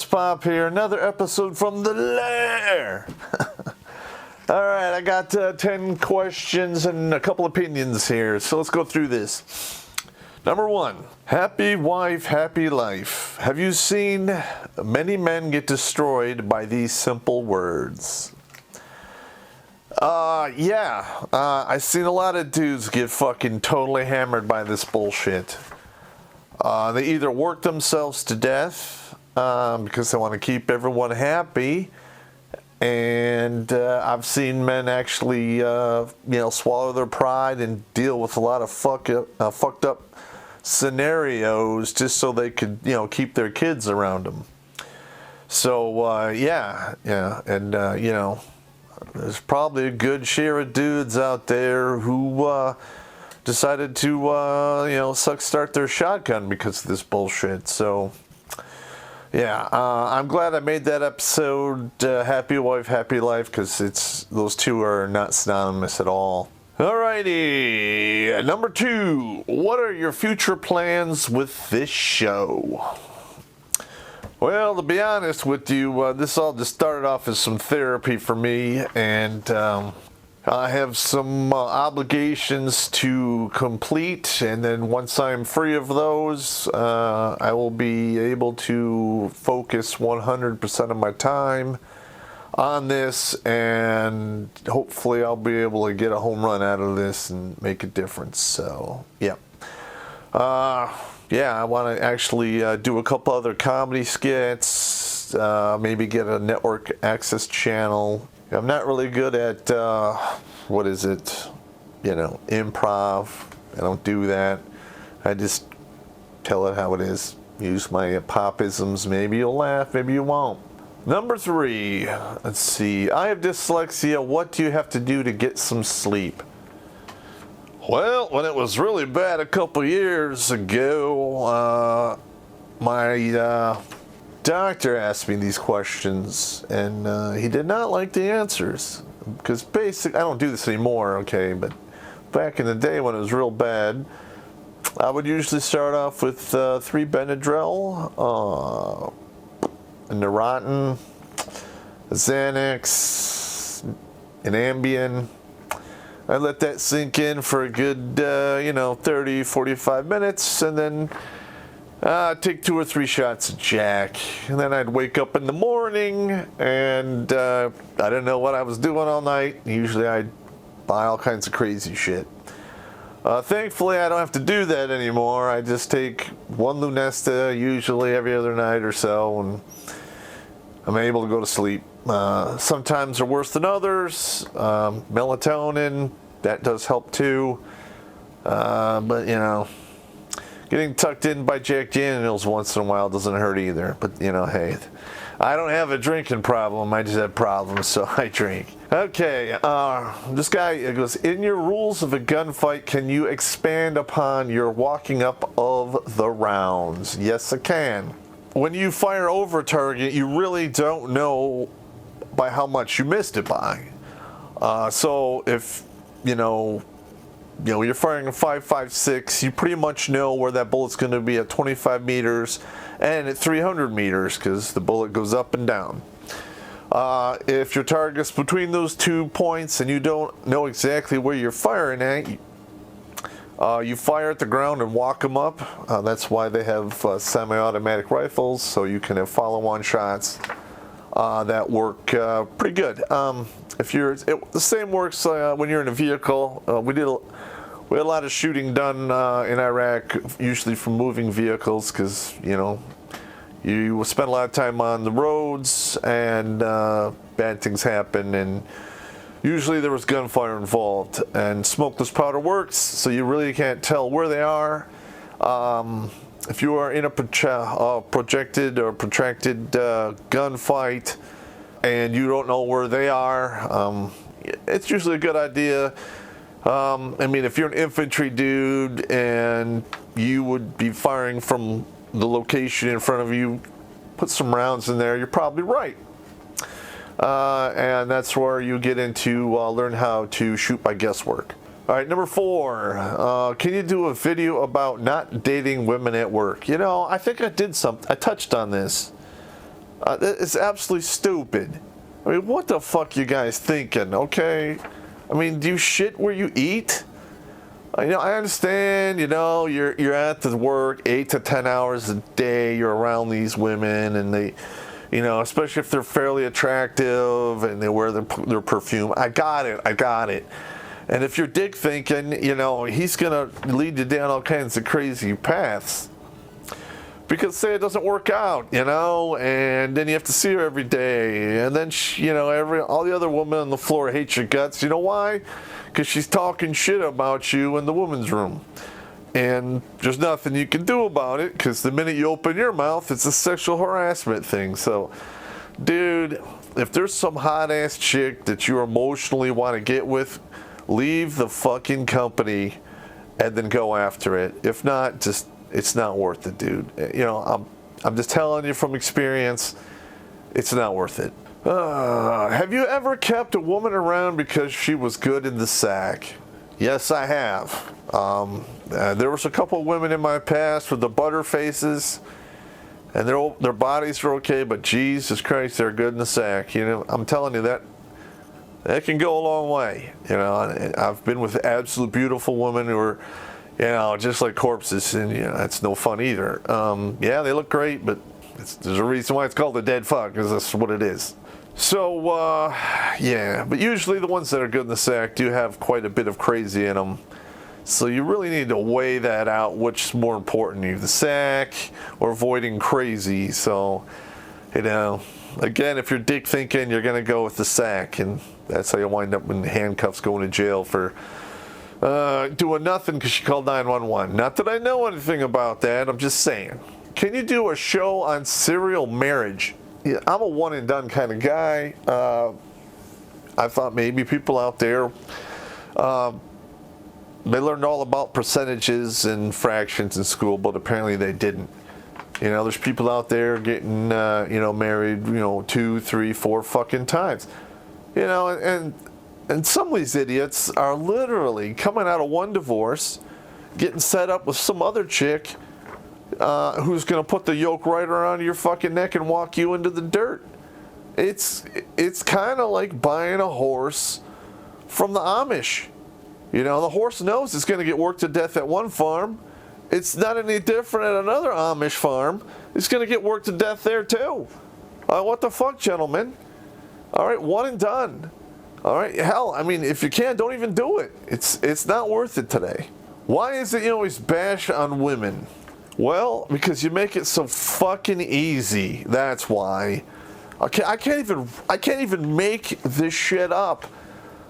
Popp here, another episode from the Lair. Alright, I got 10 questions and a couple opinions here, so let's go through this. Number 1, happy wife, happy life. Have you seen many men get destroyed by these simple words? Yeah. I've seen a lot of dudes get fucking totally hammered by this bullshit. They either work themselves to death because they want to keep everyone happy, and I've seen men actually, swallow their pride and deal with a lot of fucked up scenarios just so they could, keep their kids around them. So yeah, and there's probably a good share of dudes out there who decided to, start their shotgun because of this bullshit. So. Yeah, I'm glad I made that episode, Happy Wife, Happy Life, because those two are not synonymous at all. Alrighty, number 2, what are your future plans with this show? Well, to be honest with you, this all just started off as some therapy for me, and I have some obligations to complete, and then once I'm free of those, I will be able to focus 100% of my time on this, and hopefully I'll be able to get a home run out of this and make a difference. So, yeah. I want to actually do a couple other comedy skits, maybe get a network access channel. I'm not really good at, improv. I don't do that. I just tell it how it is. Use my popisms. Maybe you'll laugh, maybe you won't. Number 3, let's see. I have dyslexia. What do you have to do to get some sleep? Well, when it was really bad a couple years ago, my doctor asked me these questions, and he did not like the answers, because basically I don't do this anymore, okay, but back in the day when it was real bad, I would usually start off with 3 Benadryl, a Neurontin, a Xanax, an Ambien. I let that sink in for a good 30, 45 minutes, and then take 2 or 3 shots of Jack, and then I'd wake up in the morning, and I didn't know what I was doing all night. Usually I'd buy all kinds of crazy shit. Thankfully, I don't have to do that anymore. I just take 1 Lunesta, usually every other night or so, and I'm able to go to sleep. Sometimes they're worse than others. Melatonin, that does help too. But, getting tucked in by Jack Daniels once in a while doesn't hurt either. But, hey, I don't have a drinking problem. I just have problems, so I drink. Okay, this guy goes, in your rules of a gunfight, can you expand upon your walking up of the rounds? Yes, I can. When you fire over a target, you really don't know by how much you missed it by. So if, you're firing a 5.56, you pretty much know where that bullet's going to be at 25 meters and at 300 meters because the bullet goes up and down. If your target's between those 2 points and you don't know exactly where you're firing at, you fire at the ground and walk them up. That's why they have semi-automatic rifles, so you can have follow-on shots that work pretty good. The same works when you're in a vehicle. We had a lot of shooting done in Iraq, usually from moving vehicles, because you spend a lot of time on the roads, and bad things happen, and usually there was gunfire involved, and smokeless powder works, so you really can't tell where they are. If you are in a projected or protracted gunfight and you don't know where they are, it's usually a good idea. If you're an infantry dude and you would be firing from the location in front of you, put some rounds in there, you're probably right. And that's where you get into learn how to shoot by guesswork. All right, number 4. Can you do a video about not dating women at work? You know, I think I did something. I touched on this. It's absolutely stupid. I mean, what the fuck you guys thinking, okay? I mean, do you shit where you eat? You know, I understand, you know, you're at the work 8 to 10 hours a day. You're around these women and they, you know, especially if they're fairly attractive and they wear their perfume. I got it. And if you're dick thinking, you know, he's going to lead you down all kinds of crazy paths. Because say it doesn't work out, you know, and then you have to see her every day. And then, you know, all the other women on the floor hate your guts. You know why? Because she's talking shit about you in the women's room. And there's nothing you can do about it because the minute you open your mouth, it's a sexual harassment thing. So, dude, if there's some hot-ass chick that you emotionally want to get with, leave the fucking company and then go after it. If not, just, it's not worth it, dude. You know, I'm just telling you from experience, it's not worth it. Have you ever kept a woman around because she was good in the sack? Yes, I have. There was a couple of women in my past with the butter faces, and their bodies are okay, but Jesus Christ, they're good in the sack. You know, I'm telling you that can go a long way. You know, I've been with absolute beautiful women who are, you know, just like corpses, and you know, that's no fun either. Yeah, they look great, but there's a reason why it's called a dead fuck, because that's what it is. So, yeah, but usually the ones that are good in the sack do have quite a bit of crazy in them. So you really need to weigh that out, which is more important to you, the sack or avoiding crazy. So, you know, again, if you're dick thinking, you're going to go with the sack, and that's how you wind up in handcuffs going to jail for doing nothing because you called 911. Not that I know anything about that, I'm just saying. Can you do a show on serial marriage? Yeah, I'm a one and done kind of guy. I thought maybe people out there, they learned all about percentages and fractions in school, but apparently they didn't. You know, there's people out there getting, you know, married, you know, 2, 3, 4 fucking times. You know, and some of these idiots are literally coming out of one divorce, getting set up with some other chick, who's going to put the yoke right around your fucking neck and walk you into the dirt. It's kind of like buying a horse from the Amish. You know, the horse knows it's going to get worked to death at one farm. It's not any different at another Amish farm. It's going to get worked to death there too. What the fuck, gentlemen? All right, one and done. All right, hell, I mean, if you can, don't even do it. It's not worth it today. Why is it you always bash on women? Well, because you make it so fucking easy. That's why. Okay, I can't even make this shit up.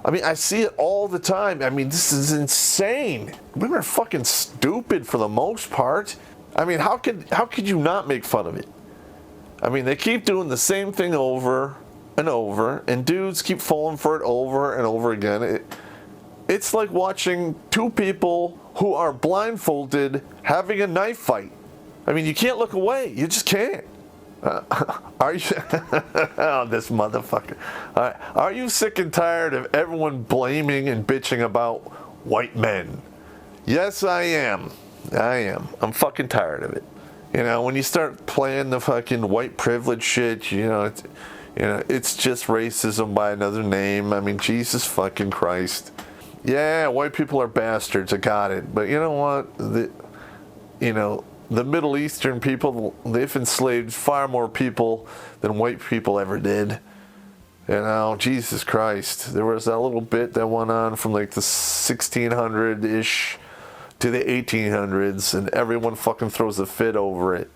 I mean, I see it all the time. I mean, this is insane. Women are fucking stupid for the most part. I mean, how could you not make fun of it? I mean, they keep doing the same thing over and over, and dudes keep falling for it over and over again. It's like watching two people who are blindfolded having a knife fight. I mean, you can't look away. You just can't. Are you? Oh, this motherfucker. Are you sick and tired of everyone blaming and bitching about white men? Yes, I am. I'm fucking tired of it. You know, when you start playing the fucking white privilege shit, you know, it's just racism by another name. I mean, Jesus fucking Christ. Yeah, white people are bastards. I got it. But you know what? The Middle Eastern people, they've enslaved far more people than white people ever did. You know, Jesus Christ. There was that little bit that went on from like the 1600-ish to the 1800s, and everyone fucking throws a fit over it.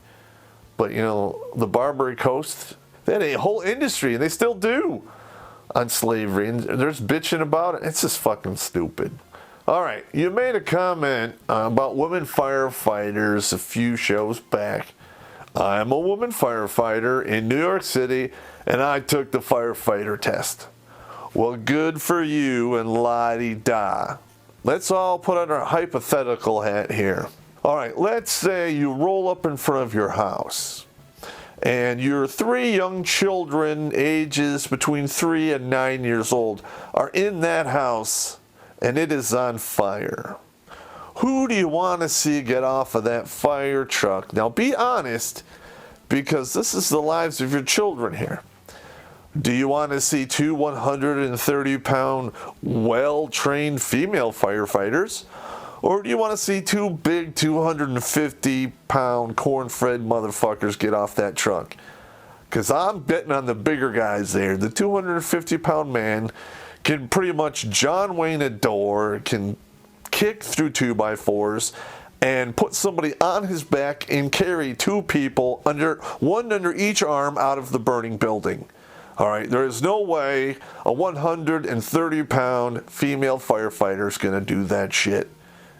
But, you know, the Barbary Coast, they had a whole industry, and they still do, on slavery, and there's bitching about it. It's just fucking stupid. All right, you made a comment about women firefighters a few shows back. I'm a woman firefighter in New York City, and I took the firefighter test. Well, good for you and la-di-da. Let's all put on our hypothetical hat here. All right, let's say you roll up in front of your house, and your 3 young children, ages between 3 and 9 years old, are in that house, and it is on fire. Who do you want to see get off of that fire truck? Now be honest, because this is the lives of your children here. Do you want to see two 130-pound, well-trained female firefighters? Or do you want to see two big 250-pound corn-fed motherfuckers get off that truck? Because I'm betting on the bigger guys there. The 250-pound man can pretty much John Wayne a door, can kick through 2x4s, and put somebody on his back and carry two people, one under each arm, out of the burning building. All right, there is no way a 130-pound female firefighter is going to do that shit.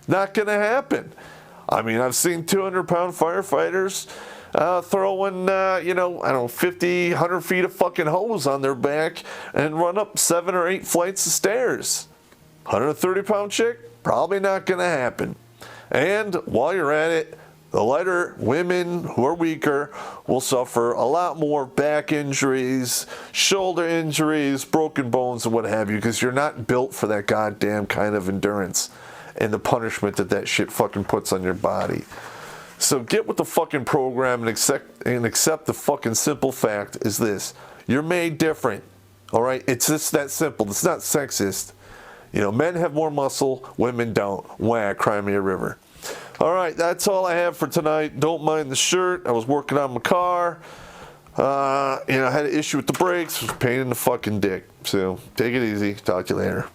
Not going to happen. I mean, I've seen 200-pound firefighters throwing, 50, 100 feet of fucking hose on their back and run up 7 or 8 flights of stairs. 130-pound chick? Probably not going to happen. And while you're at it, the lighter women who are weaker will suffer a lot more back injuries, shoulder injuries, broken bones, and what have you, because you're not built for that goddamn kind of endurance and the punishment that shit fucking puts on your body. So get with the fucking program and accept the fucking simple fact is this. You're made different. All right? It's just that simple. It's not sexist. Men have more muscle, women don't. Whack, cry me a river. All right, that's all I have for tonight. Don't mind the shirt. I was working on my car. I had an issue with the brakes. It was a pain in the fucking dick. So take it easy. Talk to you later.